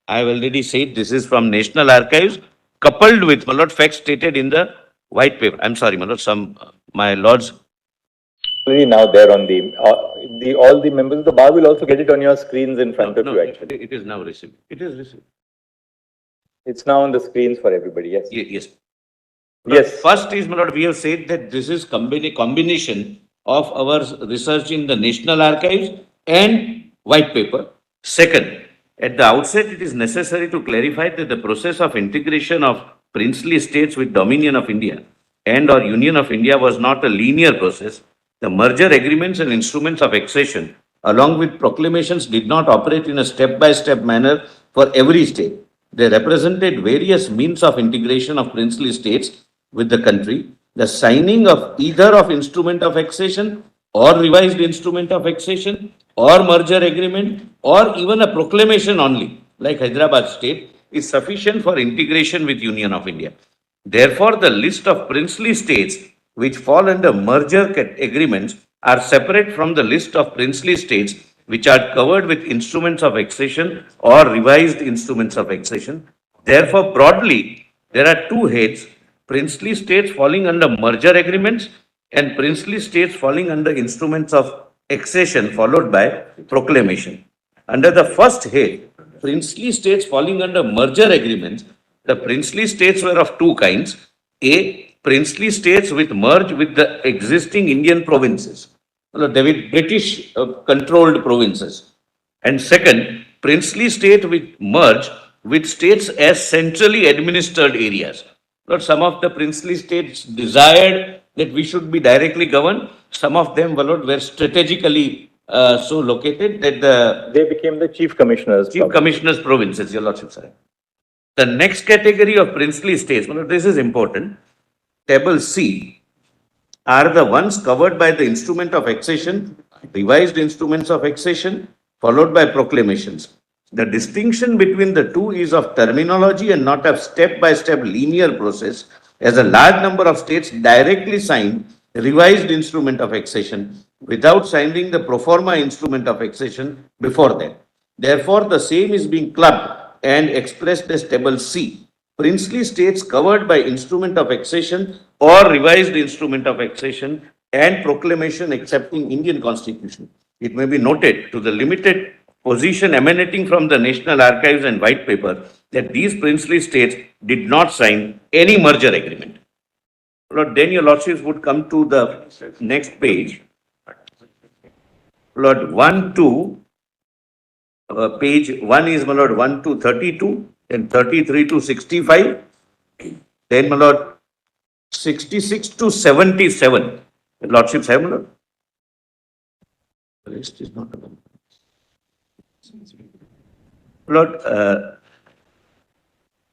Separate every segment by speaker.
Speaker 1: I have already said this is from National Archives, coupled with, my lord, facts stated in the white paper. I'm sorry, my lord, my lords.
Speaker 2: Already now there on the all the members of the bar will also get it on your screens in front of you. Actually,
Speaker 1: it is now received. It is received.
Speaker 2: It's now on the screens for everybody. Yes.
Speaker 1: Yes.
Speaker 2: Yes.
Speaker 1: First is, my lord, we have said that this is combination of our research in the National Archives and white paper. Second, at the outset, it is necessary to clarify that the process of integration of princely states with Dominion of India and or Union of India was not a linear process. The merger agreements and instruments of accession, along with proclamations, did not operate in a step-by-step manner for every state. They represented various means of integration of princely states with the country. The signing of either of instrument of accession or revised instrument of accession or merger agreement or even a proclamation only, like Hyderabad state, is sufficient for integration with Union of India. Therefore, the list of princely states which fall under merger agreements are separate from the list of princely states which are covered with instruments of accession or revised instruments of accession. Therefore, broadly, there are two heads, princely states falling under merger agreements and princely states falling under instruments of accession followed by proclamation. Under the first head, princely states falling under merger agreements, the princely states were of two kinds. A, princely states with merge with the existing Indian provinces, they with British controlled provinces. And second, princely state with merge with states as centrally administered areas. Lord, some of the princely states desired that we should be directly governed. Some of them, Lord, were strategically so located that
Speaker 2: they became the chief commissioners.
Speaker 1: Provinces, Your Lordship, sir. The next category of princely states, this is important. Table C are the ones covered by the instrument of accession, revised instruments of accession, followed by proclamations. The distinction between the two is of terminology and not of step-by-step linear process, as a large number of states directly signed revised instrument of accession without signing the pro forma instrument of accession before that. Therefore, the same is being clubbed and expressed as table C. Princely states covered by instrument of accession or revised instrument of accession and proclamation accepting Indian Constitution. It may be noted to the limited position emanating from the National Archives and white paper that these princely states did not sign any merger agreement. Lord, then your lordships would come to the next page. Lord, 1 to page 1 is, my lord, 1 to 32, then 33 to 65, then, my lord, 66 to 77. The lordships have, my lord? The list is not available. Lord,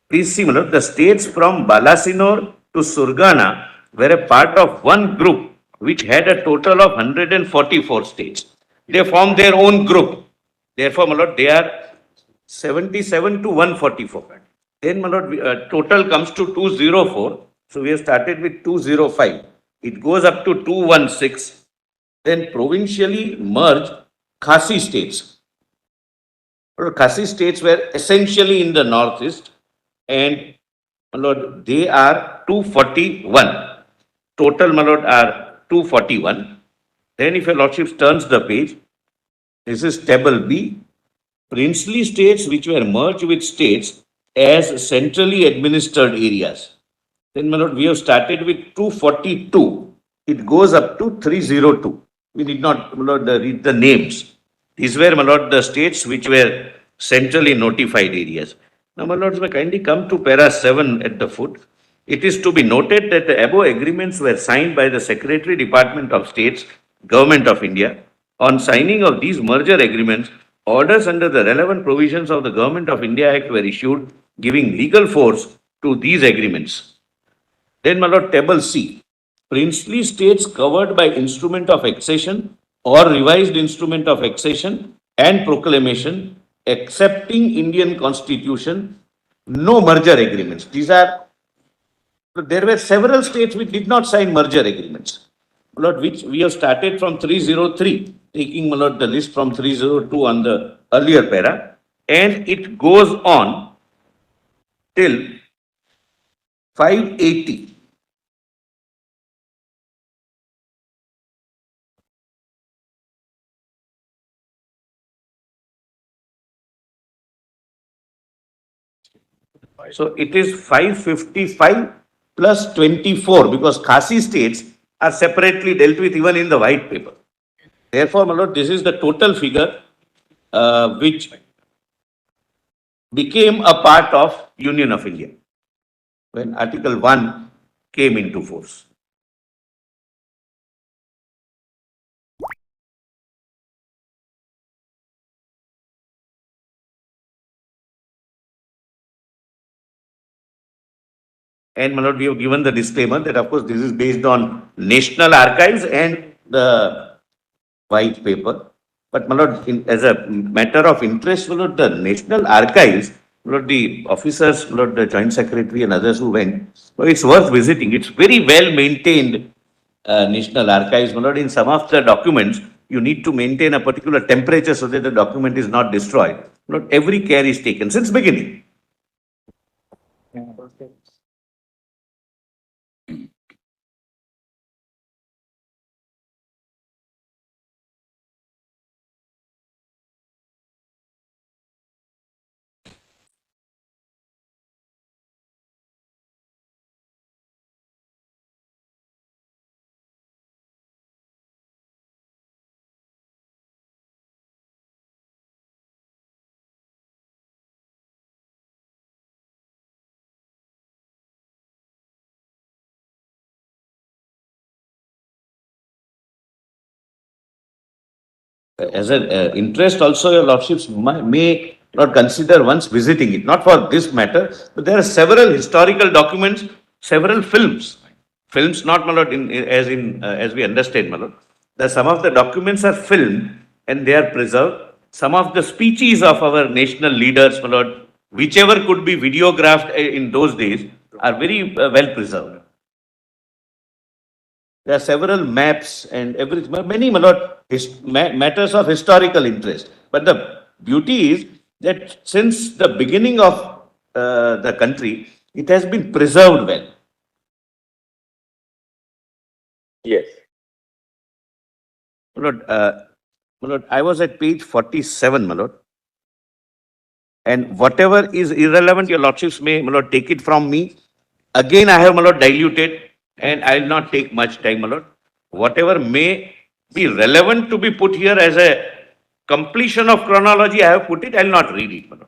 Speaker 1: please see, my lord, the states from Balasinore to Surgana were a part of one group which had a total of 144 states. They formed their own group. Therefore, my lord, they are 77 to 144. Then, my lord, total comes to 204. So, we have started with 205. It goes up to 216. Then, provincially merged Khasi states. Khasi states were essentially in the northeast, and, my lord, they are 241. Total, my lord, are 241. Then, if your lordship turns the page, this is table B. Princely states which were merged with states as centrally administered areas. Then, my lord, we have started with 242. It goes up to 302. We need not, my lord, read the names. These were, my lord, the states which were centrally notified areas. Now, my lords, may kindly come to para 7 at the foot. It is to be noted that the above agreements were signed by the Secretary, Department of States, Government of India. On signing of these merger agreements, orders under the relevant provisions of the Government of India Act were issued, giving legal force to these agreements. Then, my lord, table C. Princely states covered by instrument of accession or revised instrument of accession and proclamation accepting Indian Constitution, no merger agreements. There were several states which did not sign merger agreements. My lord, which we have started from 303, taking, my lord, the list from 302 on the earlier para, and it goes on till 580. So it is 555 plus 24 because Khasi states are separately dealt with even in the white paper. Therefore, my lord, this is the total figure which became a part of Union of India when Article 1 came into force. And my lord, we have given the disclaimer that of course this is based on national archives and the white paper. But my lord, as a matter of interest, my lord, the national archives, my lord, the officers, my lord, the joint secretary and others who went, well, it's worth visiting. It's very well maintained national archives. My lord, in some of the documents, you need to maintain a particular temperature so that the document is not destroyed. My lord, every care is taken since beginning. As an interest also, your lordships may not consider once visiting it, not for this matter, but there are several historical documents, several films not, my lord, as we understand, my lord, that some of the documents are filmed and they are preserved. Some of the speeches of our national leaders, my lord, whichever could be videographed in those days, are very well preserved. There are several maps and many, my lord, matters of historical interest. But the beauty is that since the beginning of the country, it has been preserved well.
Speaker 2: Yes.
Speaker 1: My lord, I was at page 47, my lord. And whatever is irrelevant, your lordships may, my lord, take it from me. Again, I have, my lord, diluted and I will not take much time, my lord. Whatever may be relevant to be put here as a completion of chronology, I have put it, I will not read it, my lord.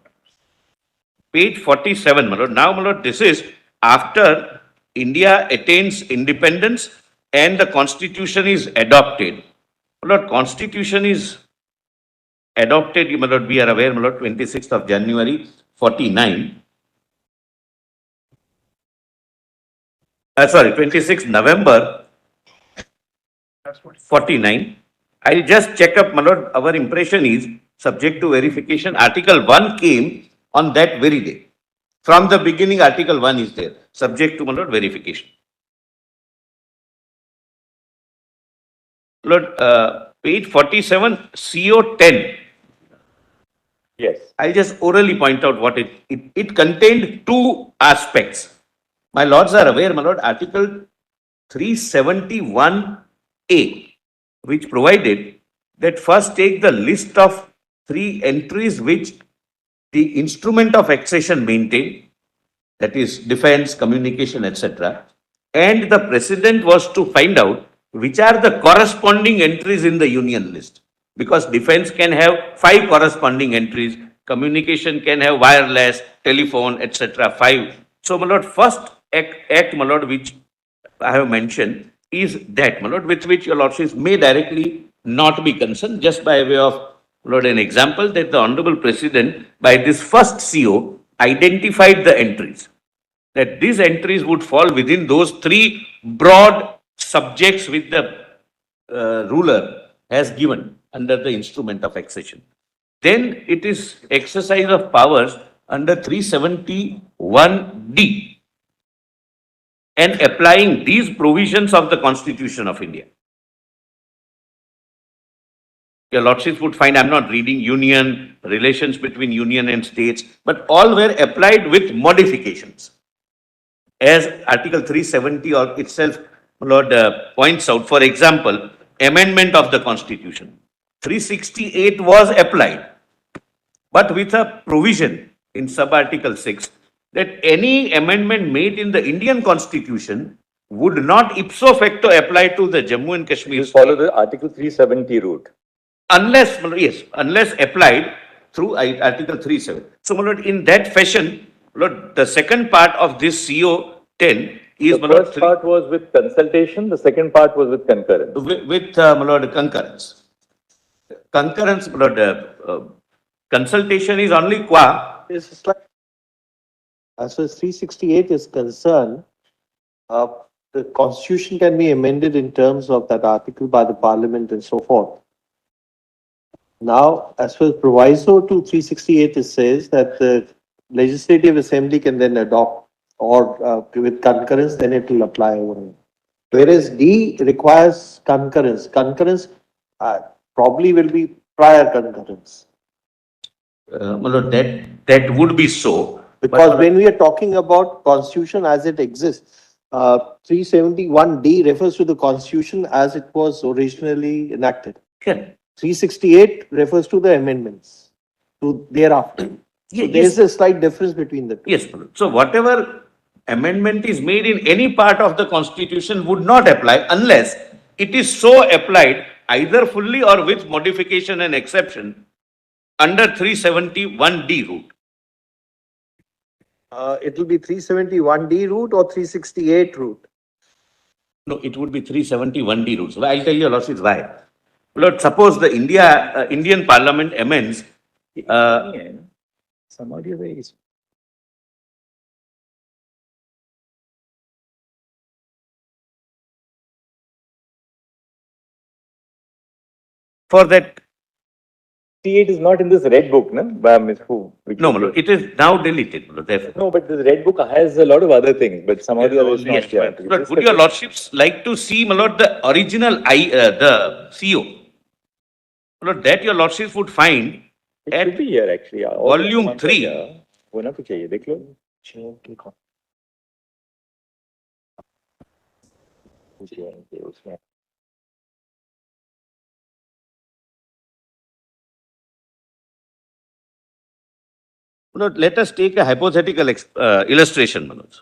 Speaker 1: Page 47, my lord. Now, my lord, this is after India attains independence and the constitution is adopted. My lord, constitution is adopted, my lord, we are aware, my lord, 26th of January, 49. 26th November, 49. I'll just check up, my lord. Our impression is subject to verification. Article 1 came on that very day. From the beginning, Article 1 is there, subject to, my lord, verification. Lord, page 47, CO 10.
Speaker 2: Yes.
Speaker 1: I'll just orally point out what it contained two aspects. My lords are aware, my lord, Article 371A, which provided that first take the list of 3 entries which the instrument of accession maintained, that is defense, communication, etc. And the president was to find out which are the corresponding entries in the union list. Because defense can have 5 corresponding entries, communication can have wireless, telephone, etc. 5. So, my lord, first act, my lord, which I have mentioned is that, my lord, with which your lordships may directly not be concerned, just by way of, my lord, an example that the Honorable President, by this first CO, identified the entries. That these entries would fall within those 3 broad subjects which the ruler has given under the instrument of accession. Then it is exercise of powers under 371D and applying these provisions of the Constitution of India. Your lordships would find, I'm not reading union, relations between union and states, but all were applied with modifications. As Article 370 or itself, Lord, points out, for example, amendment of the Constitution. 368 was applied, but with a provision in sub-article 6 that any amendment made in the Indian Constitution would not ipso facto apply to the Jammu and Kashmir
Speaker 2: You
Speaker 1: state
Speaker 2: follow the Article 370 route.
Speaker 1: unless, yes, unless applied through Article 37. So, my lord, in that fashion, Lord, the second part of this CO 10 is,
Speaker 2: The
Speaker 1: my lord,
Speaker 2: first part was with consultation, the second part was with concurrence.
Speaker 1: with my lord, concurrence. Concurrence, my lord, consultation is only qua.
Speaker 3: Is slight. As far as 368 is concerned, the constitution can be amended in terms of that article by the parliament and so forth. Now, as far as proviso to 368, it says that the legislative assembly can then adopt or with concurrence, then it will apply over. Whereas D requires concurrence. Concurrence probably will be prior concurrence.
Speaker 1: My lord, that would be so.
Speaker 3: Because when we are talking about constitution as it exists, 371D refers to the constitution as it was originally enacted.
Speaker 1: Yeah.
Speaker 3: 368 refers to the amendments to thereafter. So there is a slight difference between the two.
Speaker 1: Yes, my lord. So whatever amendment is made in any part of the Constitution would not apply unless it is so applied either fully or with modification and exception under 371D route.
Speaker 3: It will be 371D route or 368 route.
Speaker 1: No, it would be 371D route. So I'll tell you, Lordship, why. Lord, suppose the Indian Parliament amends,
Speaker 2: Some audio ways.
Speaker 1: for that,
Speaker 2: 38 is not in this red book, no?
Speaker 1: no, my lord, it is now deleted, my lord, therefore.
Speaker 2: No, but this red book has a lot of other things, but some of the others
Speaker 1: Yes,
Speaker 2: not here.
Speaker 1: my lord. Would your lordships like to see, my lord, the original the CO? My lord, that your lordships would find
Speaker 2: It
Speaker 1: at
Speaker 2: should be here actually.
Speaker 1: volume 3.
Speaker 2: होना तो चाहिए, देख लो. उसमें.
Speaker 1: Lord, let us take a hypothetical illustration, Manoj.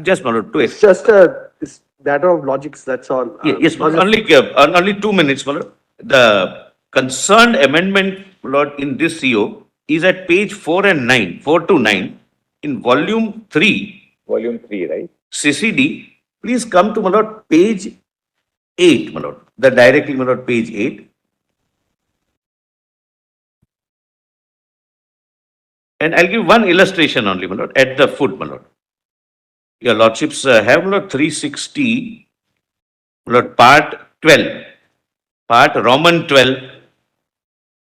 Speaker 1: Just, Manoj,
Speaker 3: It's just a matter of logics, that's all.
Speaker 1: yes, only 2 minutes, Manoj. The concerned amendment, Lord, in this CO is at page 4 and 9, 4 to 9, in volume 3,
Speaker 2: Volume 3, right?
Speaker 1: CCD. Please come to, Manoj, page 8, Manoj. The directly, Manoj, page 8. And I'll give one illustration only, my lord, at the foot, my lord. Your lordships have, my lord, 360, my lord, part 12, part Roman 12.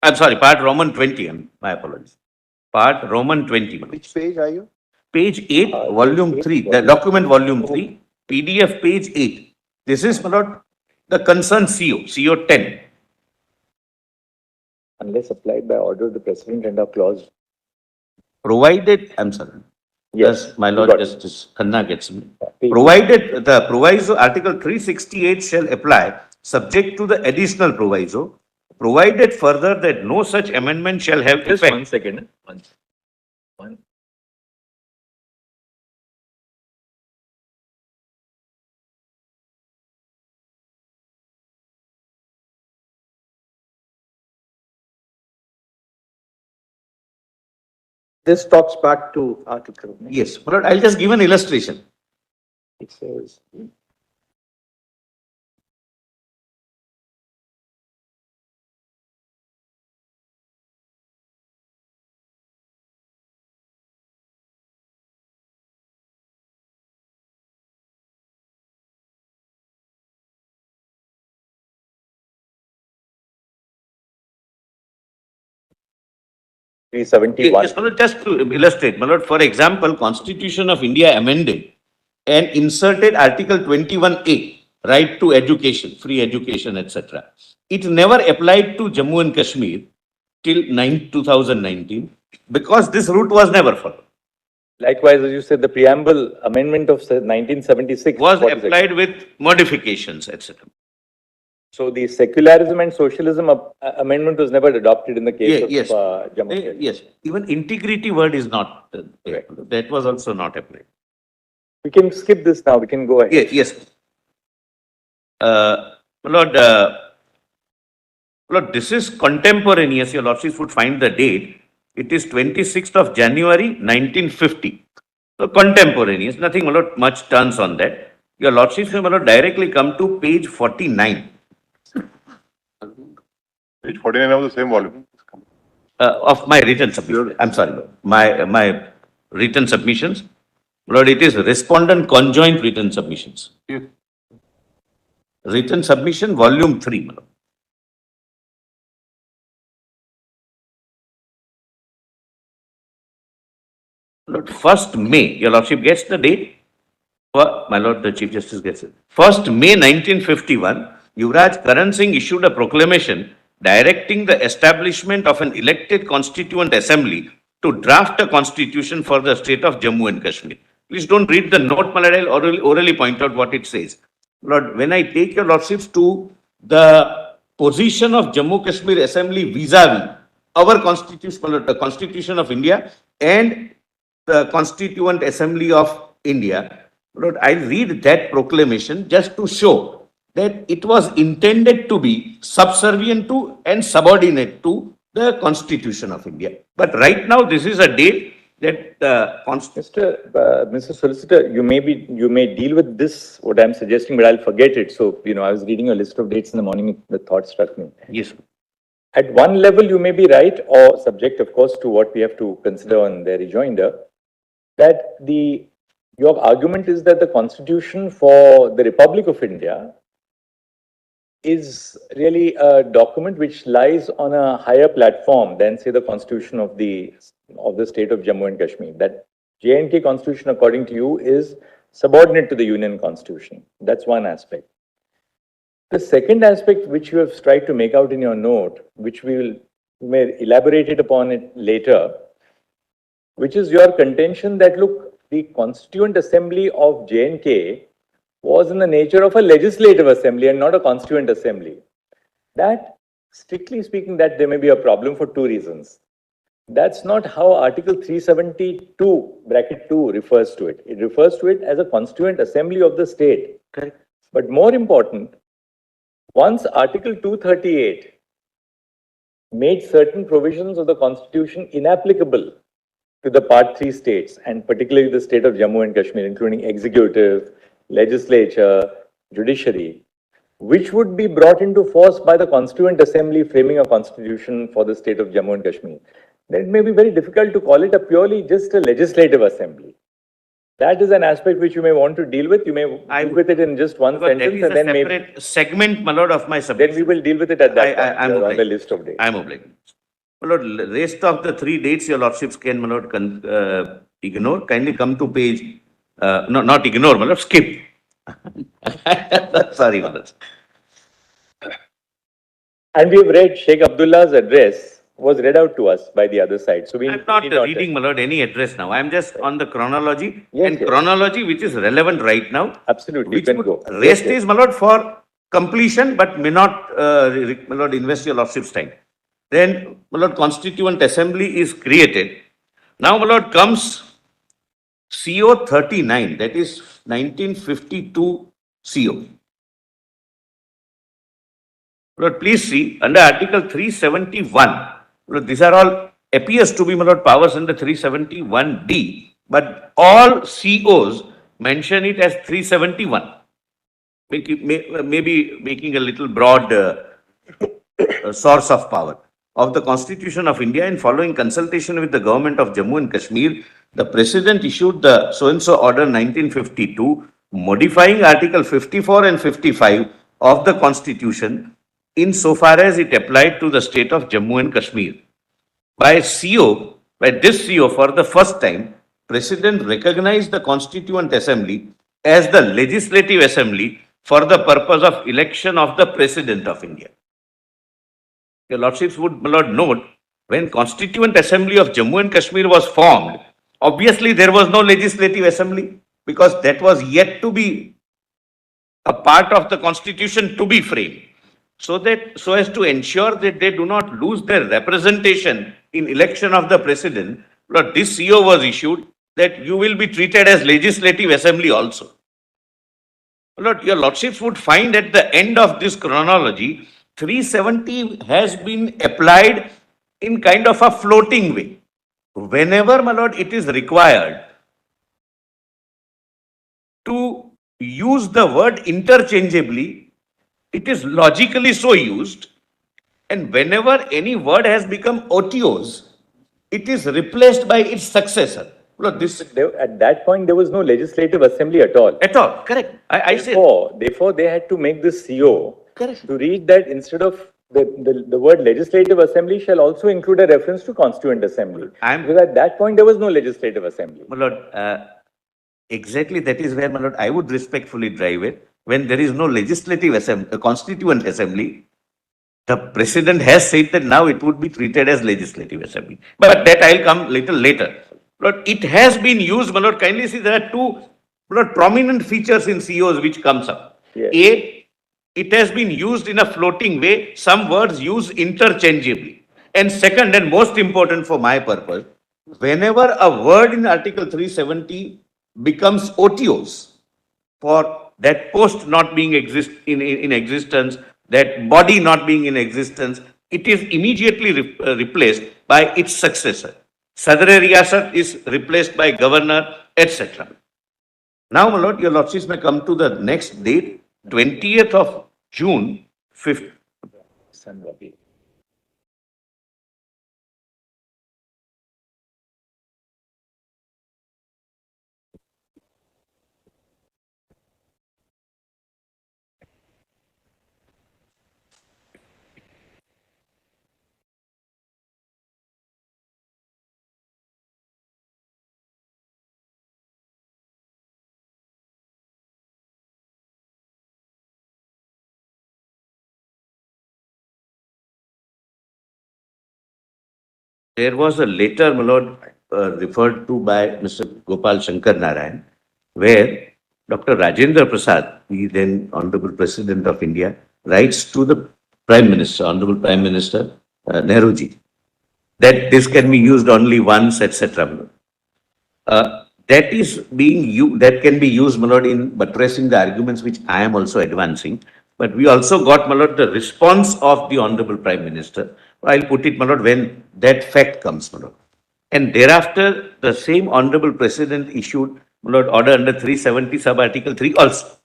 Speaker 1: I'm sorry, part Roman 20. My apologies. Part Roman 20, my lord.
Speaker 3: Which page are you?
Speaker 1: Page 8, volume 3, the document volume 3, PDF page 8. This is, my lord, the concerned CO 10.
Speaker 2: Unless applied by order of the president and a clause.
Speaker 1: Provided, I'm sorry. Yes, my lord,
Speaker 2: got it.
Speaker 1: Justice Khanna gets me.
Speaker 2: Please.
Speaker 1: Provided the proviso, Article 368 shall apply, subject to the additional proviso, provided further that no such amendment shall have
Speaker 2: Just
Speaker 1: effect.
Speaker 2: 1 second. One.
Speaker 3: This talks back to article.
Speaker 1: Yes, my lord, I'll just give an illustration.
Speaker 2: It says.
Speaker 1: Yes,
Speaker 2: 371.
Speaker 1: my lord, just to illustrate, my lord, for example, Constitution of India amended and inserted Article 21A. right to education, free education, etc. It never applied to Jammu and Kashmir till 2019 because this route was never followed.
Speaker 2: Likewise, as you said, the preamble amendment of 1976
Speaker 1: Was
Speaker 2: what is it?
Speaker 1: applied with modifications, etc.
Speaker 2: So the secularism and socialism amendment was never adopted in the case of
Speaker 1: Yes.
Speaker 2: Jammu.
Speaker 1: Yes, even integrity word is not there. That was also not applied.
Speaker 2: We can skip this now. We can go ahead.
Speaker 1: Yes. Lord, Lord, this is contemporaneous. Your Lordships would find the date. It is 26th of January, 1950. So contemporaneous, nothing my lord, much turns on that. Your Lordships may my lord, directly come to page 49
Speaker 4: Page 49 of the same volume.
Speaker 1: of my written submission. I'm sorry, Lord. My written submissions. Lord, it is respondent conjoint written submissions.
Speaker 4: Yes.
Speaker 1: Written submission, volume 3. My lord. Lord, 1st May, your Lordship gets the date. My Lord, the Chief Justice gets it. 1st May 1951, Yuvraj Karan Singh issued a proclamation directing the establishment of an elected constituent assembly to draft a constitution for the state of Jammu and Kashmir. Please don't read the note, my Lord, I'll orally point out what it says. Lord, when I take your Lordships to the position of Jammu Kashmir Assembly vis-a-vis our constitution, my Lord, the Constitution of India and the Constituent Assembly of India, Lord, I read that proclamation just to show that it was intended to be subservient to and subordinate to the Constitution of India. But right now, this is a date that the Constitution.
Speaker 2: Mr. Solicitor, you may deal with this, what I'm suggesting, but I'll forget it. So, I was reading a list of dates in the morning, the thought struck me.
Speaker 1: Yes.
Speaker 2: At one level, you may be right, or subject, of course, to what we have to consider on their rejoinder, that your argument is that the Constitution for the Republic of India is really a document which lies on a higher platform than, say, the Constitution of the state of Jammu and Kashmir. That J&K Constitution, according to you, is subordinate to the Union Constitution. That's one aspect. The second aspect, which you have tried to make out in your note, which we may elaborate it upon it later, which is your contention that, look, the Constituent Assembly of J&K was in the nature of a legislative assembly and not a constituent assembly. That, strictly speaking, that there may be a problem for two reasons. That's not how Article 372, bracket 2 refers to it. It refers to it as a constituent assembly of the state.
Speaker 1: Correct.
Speaker 2: But more important, once Article 238 made certain provisions of the Constitution inapplicable to the Part 3 states, and particularly the state of Jammu and Kashmir, including executive, legislature, judiciary, which would be brought into force by the Constituent Assembly framing a constitution for the state of Jammu and Kashmir, then it may be very difficult to call it a purely just a legislative assembly. That is an aspect which you may want to deal with. You may deal with it in just one
Speaker 1: Because
Speaker 2: sentence,
Speaker 1: that is
Speaker 2: and
Speaker 1: a
Speaker 2: then
Speaker 1: separate segment, my Lord, of my
Speaker 2: then
Speaker 1: submission.
Speaker 2: we will deal with it at that point.
Speaker 1: I'm
Speaker 2: on the
Speaker 1: obliged.
Speaker 2: list of dates.
Speaker 1: I'm obliged. My Lord, rest of the 3 dates your Lordships can, my Lord, ignore. Kindly come to page, not ignore, my Lord, skip. Sorry, my Lord.
Speaker 2: And we have read Sheikh Abdullah's address was read out to us by the other side. So we
Speaker 1: I'm not
Speaker 2: need
Speaker 1: reading, my Lord, any address now. I'm just on the chronology.
Speaker 2: Yes,
Speaker 1: And
Speaker 2: yes.
Speaker 1: chronology which is relevant right now.
Speaker 2: Absolutely, you
Speaker 1: Which
Speaker 2: can
Speaker 1: would
Speaker 2: go.
Speaker 1: rest
Speaker 2: Yes, yes.
Speaker 1: is, my Lord, for completion, but may not, my Lord, invest your Lordship's time. Then, my Lord, Constituent Assembly is created. Now, my Lord, comes CO 39, that is 1952 CO. Lord, please see, under Article 371, Lord, these are all, appears to be, my Lord, powers under 371D, but all COs mention it as 371. Maybe making a little broad source of power. Of the Constitution of India, in following consultation with the government of Jammu and Kashmir, the President issued the so-and-so order 1952, modifying Article 54 and 55 of the Constitution insofar as it applied to the state of Jammu and Kashmir. By this CO, for the first time, President recognized the Constituent Assembly as the Legislative Assembly for the purpose of election of the President of India. Your Lordships would, my Lord, note, when Constituent Assembly of Jammu and Kashmir was formed, obviously there was no Legislative Assembly because that was yet to be a part of the Constitution to be framed. So as to ensure that they do not lose their representation in election of the President, Lord, this CO was issued that you will be treated as Legislative Assembly also. Lord, your Lordships would find at the end of this chronology, 370 has been applied in kind of a floating way. Whenever, my Lord, it is required to use the word interchangeably, it is logically so used. And whenever any word has become OTOs, it is replaced by its successor. Look, this
Speaker 2: At that point, there was no legislative assembly at all.
Speaker 1: at all, correct. I say,
Speaker 2: Therefore, they had to make this CO
Speaker 1: correct.
Speaker 2: to read that instead of the word legislative assembly shall also include a reference to constituent assembly. Because at that point, there was no legislative assembly.
Speaker 1: My Lord, exactly that is where, my Lord, I would respectfully drive it. When there is no legislative assembly, constituent assembly, the president has said that now it would be treated as legislative assembly. But that I'll come little later. Lord, it has been used, my Lord, kindly see there are two, my Lord, prominent features in COs which comes up.
Speaker 2: Yes.
Speaker 1: A, it has been used in a floating way, some words used interchangeably. And second, and most important for my purpose, whenever a word in Article 370 becomes OTOs for that post not being in existence, that body not being in existence, it is immediately replaced by its successor. Sadr-e-Riyasat is replaced by governor, etc. Now, my Lord, your Lordships may come to the next date, 20th of June, 5th. There was a letter, my Lord, referred to by Mr. Gopal Shankar Narayan, where Dr. Rajendra Prasad, the then Honorable President of India, writes to the Prime Minister, Honorable Prime Minister Nehruji, that this can be used only once, etc. That is being used, that can be used, my Lord, in buttressing the arguments which I am also advancing. But we also got, my Lord, the response of the Honorable Prime Minister. I'll put it, my Lord, when that fact comes, my Lord. And thereafter, the same Honorable President issued, my Lord, order under 370 sub Article 3 also.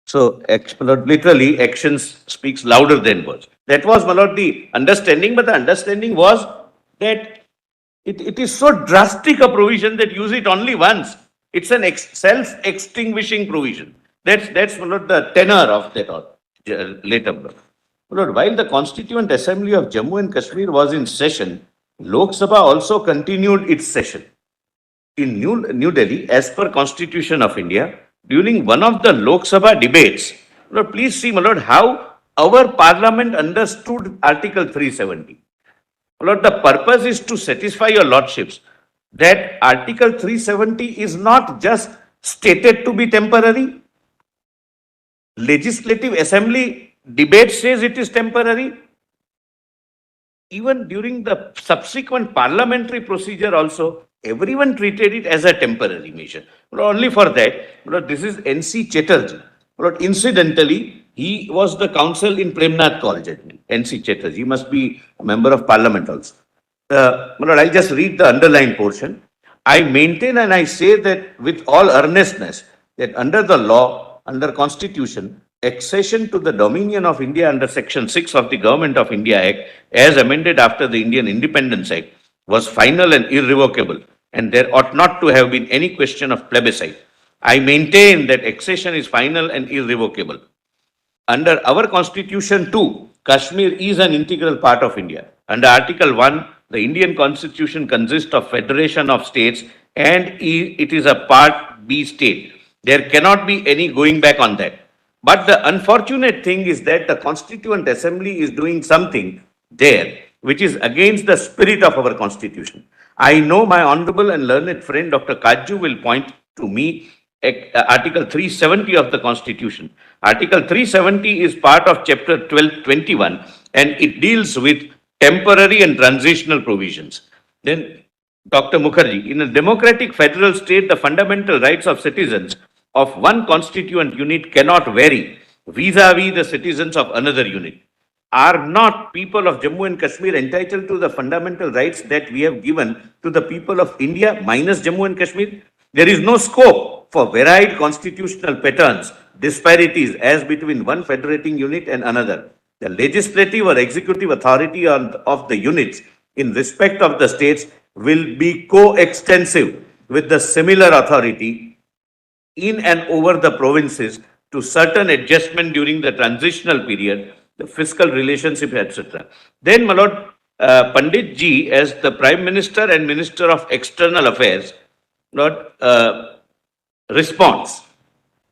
Speaker 1: So, my Lord, literally, actions speaks louder than words. That was, my Lord, the understanding, but the understanding was that it is so drastic a provision that use it only once. It's an self-extinguishing provision. That's my Lord, the tenor of that later. My Lord, while the Constituent Assembly of Jammu and Kashmir was in session, Lok Sabha also continued its session. In New Delhi, as per Constitution of India, during one of the Lok Sabha debates, Lord, please see, my Lord, how our parliament understood Article 370. Lord, the purpose is to satisfy your Lordships that Article 370 is not just stated to be temporary. Legislative Assembly debate says it is temporary. Even during the subsequent parliamentary procedure also, everyone treated it as a temporary measure. But only for that, this is N.C. Chatterjee. But incidentally, he was the counsel in Premnath College, N.C. Chatterjee. He must be a member of parliament also. I'll just read the underlined portion. I maintain and I say that with all earnestness, that under the law, under Constitution, accession to the dominion of India under Section 6 of the Government of India Act, as amended after the Indian Independence Act, was final and irrevocable, and there ought not to have been any question of plebiscite. I maintain that accession is final and irrevocable. Under our Constitution too, Kashmir is an integral part of India. Under Article 1, the Indian Constitution consists of Federation of States and it is a part be state. There cannot be any going back on that. But the unfortunate thing is that the Constituent Assembly is doing something there which is against the spirit of our Constitution. I know my honorable and learned friend Dr. Kaju will point to me Article 370 of the Constitution. Article 370 is part of Chapter 1221 and it deals with temporary and transitional provisions. Then, Dr. Mukherjee, in a democratic federal state, the fundamental rights of citizens of one constituent unit cannot vary vis-a-vis the citizens of another unit. Are not people of Jammu and Kashmir entitled to the fundamental rights that we have given to the people of India minus Jammu and Kashmir? There is no scope for varied constitutional patterns, disparities as between one federating unit and another. The legislative or executive authority of the units in respect of the states will be coextensive with the similar authority in and over the provinces to certain adjustment during the transitional period, the fiscal relationship, etc. Then, my Lord, Pandit Ji, as the Prime Minister and Minister of External Affairs, Lord, responds.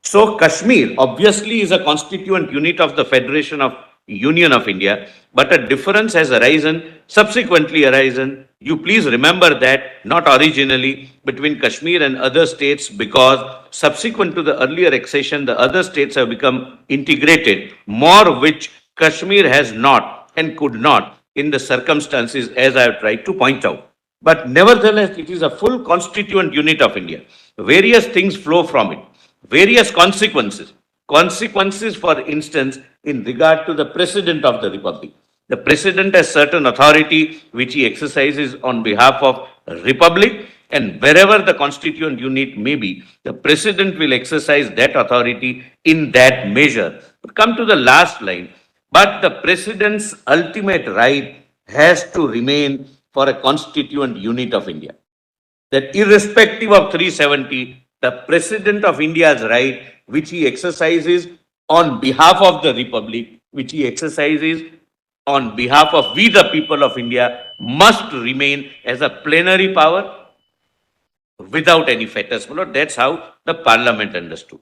Speaker 1: So, Kashmir obviously is a constituent unit of the Federation of Union of India, but a difference has arisen, subsequently arisen. You please remember that, not originally, between Kashmir and other states, because subsequent to the earlier accession, the other states have become integrated, more which Kashmir has not and could not in the circumstances as I have tried to point out. But nevertheless, it is a full constituent unit of India. Various things flow from it, various consequences. Consequences, for instance, in regard to the President of the Republic. The President has certain authority which he exercises on behalf of Republic, and wherever the constituent unit may be, the President will exercise that authority in that measure. But come to the last line. But the President's ultimate right has to remain for a constituent unit of India. That irrespective of 370, the President of India's right, which he exercises on behalf of the Republic, which he exercises on behalf of we the people of India, must remain as a plenary power without any fetters. That's how the Parliament understood.